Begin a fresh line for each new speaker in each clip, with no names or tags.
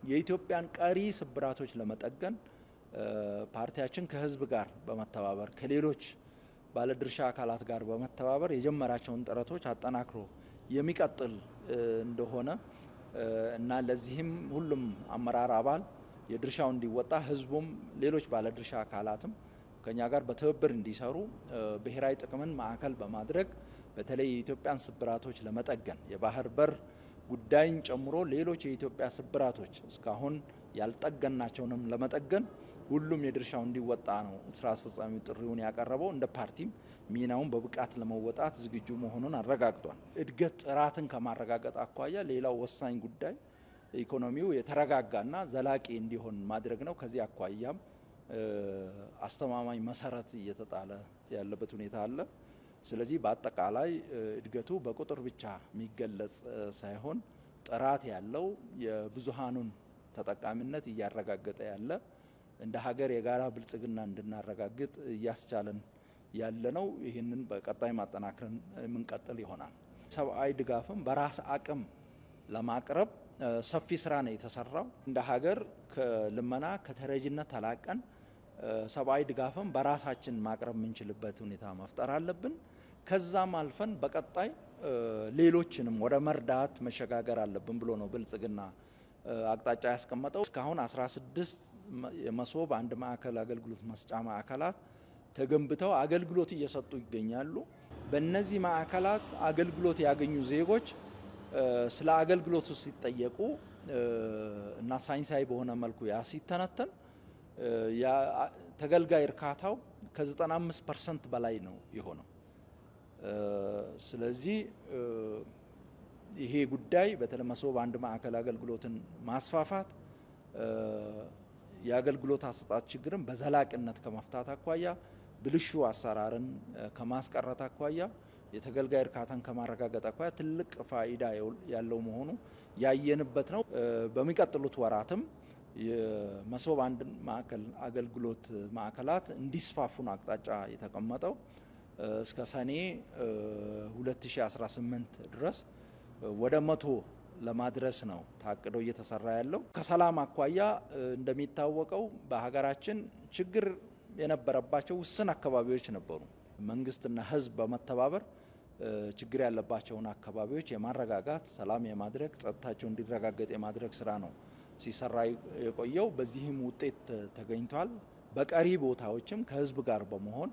የኢትዮጵያን ቀሪ ስብራቶች ለመጠገን ፓርቲያችን ከህዝብ ጋር በመተባበር ከሌሎች ባለድርሻ አካላት ጋር በመተባበር የጀመራቸውን ጥረቶች አጠናክሮ የሚቀጥል እንደሆነ እና ለዚህም ሁሉም አመራር አባል የድርሻው እንዲወጣ ህዝቡም ሌሎች ባለድርሻ አካላትም ከኛ ጋር በትብብር እንዲሰሩ ብሔራዊ ጥቅምን ማዕከል በማድረግ በተለይ የኢትዮጵያን ስብራቶች ለመጠገን የባህር በር ጉዳይን ጨምሮ ሌሎች የኢትዮጵያ ስብራቶች እስካሁን ያልጠገናቸውንም ለመጠገን ሁሉም የድርሻው እንዲወጣ ነው ስራ አስፈጻሚው ጥሪውን ያቀረበው። እንደ ፓርቲም ሚናውን በብቃት ለመወጣት ዝግጁ መሆኑን አረጋግጧል። እድገት ጥራትን ከማረጋገጥ አኳያ ሌላው ወሳኝ ጉዳይ ኢኮኖሚው የተረጋጋና ዘላቂ እንዲሆን ማድረግ ነው። ከዚህ አኳያም አስተማማኝ መሰረት እየተጣለ ያለበት ሁኔታ አለ። ስለዚህ በአጠቃላይ እድገቱ በቁጥር ብቻ የሚገለጽ ሳይሆን ጥራት ያለው የብዙሃኑን ተጠቃሚነት እያረጋገጠ ያለ እንደ ሀገር የጋራ ብልጽግና እንድናረጋግጥ እያስቻለን ያለ ነው። ይህንን በቀጣይ ማጠናከርን የምንቀጥል ይሆናል። ሰብአዊ ድጋፍም በራስ አቅም ለማቅረብ ሰፊ ስራ ነው የተሰራው። እንደ ሀገር ከልመና ከተረጅነት ተላቀን ሰብአዊ ድጋፍም በራሳችን ማቅረብ የምንችልበት ሁኔታ መፍጠር አለብን። ከዛም አልፈን በቀጣይ ሌሎችንም ወደ መርዳት መሸጋገር አለብን ብሎ ነው ብልጽግና አቅጣጫ ያስቀመጠው። እስካሁን 16 የመሶብ አንድ ማዕከል አገልግሎት መስጫ ማዕከላት ተገንብተው አገልግሎት እየሰጡ ይገኛሉ። በእነዚህ ማዕከላት አገልግሎት ያገኙ ዜጎች ስለ አገልግሎቱ ሲጠየቁ እና ሳይንሳዊ በሆነ መልኩ ያ ሲተነተን ተገልጋይ እርካታው ከ95% በላይ ነው የሆነው። ስለዚህ ይሄ ጉዳይ በተለይ መሶብ አንድ ማዕከል አገልግሎትን ማስፋፋት የአገልግሎት አሰጣጥ ችግርን በዘላቂነት ከመፍታት አኳያ ብልሹ አሰራርን ከማስቀረት አኳያ የተገልጋይ እርካታን ከማረጋገጥ አኳያ ትልቅ ፋይዳ ያለው መሆኑ ያየንበት ነው። በሚቀጥሉት ወራትም የመሶብ አንድ ማዕከል አገልግሎት ማዕከላት እንዲስፋፉን አቅጣጫ የተቀመጠው እስከ ሰኔ 2018 ድረስ ወደ 100 ለማድረስ ነው ታቅዶ እየተሰራ ያለው። ከሰላም አኳያ እንደሚታወቀው በሀገራችን ችግር የነበረባቸው ውስን አካባቢዎች ነበሩ። መንግስትና ህዝብ በመተባበር ችግር ያለባቸውን አካባቢዎች የማረጋጋት ሰላም የማድረግ ጸጥታቸው እንዲረጋገጥ የማድረግ ስራ ነው ሲሰራ የቆየው። በዚህም ውጤት ተገኝቷል። በቀሪ ቦታዎችም ከህዝብ ጋር በመሆን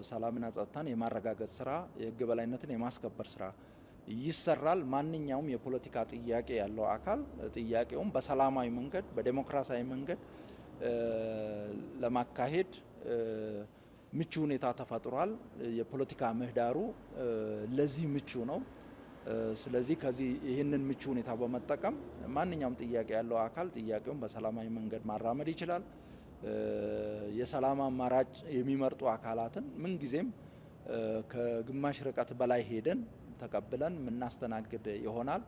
ሰላምና ጸጥታን የማረጋገጥ ስራ፣ የህግ በላይነትን የማስከበር ስራ ይሰራል። ማንኛውም የፖለቲካ ጥያቄ ያለው አካል ጥያቄውን በሰላማዊ መንገድ በዴሞክራሲያዊ መንገድ ለማካሄድ ምቹ ሁኔታ ተፈጥሯል። የፖለቲካ ምህዳሩ ለዚህ ምቹ ነው። ስለዚህ ይህንን ምቹ ሁኔታ በመጠቀም ማንኛውም ጥያቄ ያለው አካል ጥያቄውን በሰላማዊ መንገድ ማራመድ ይችላል። የሰላም አማራጭ የሚመርጡ አካላትን ምንጊዜም ከግማሽ ርቀት በላይ ሄደን ተቀብለን የምናስተናግድ ይሆናል።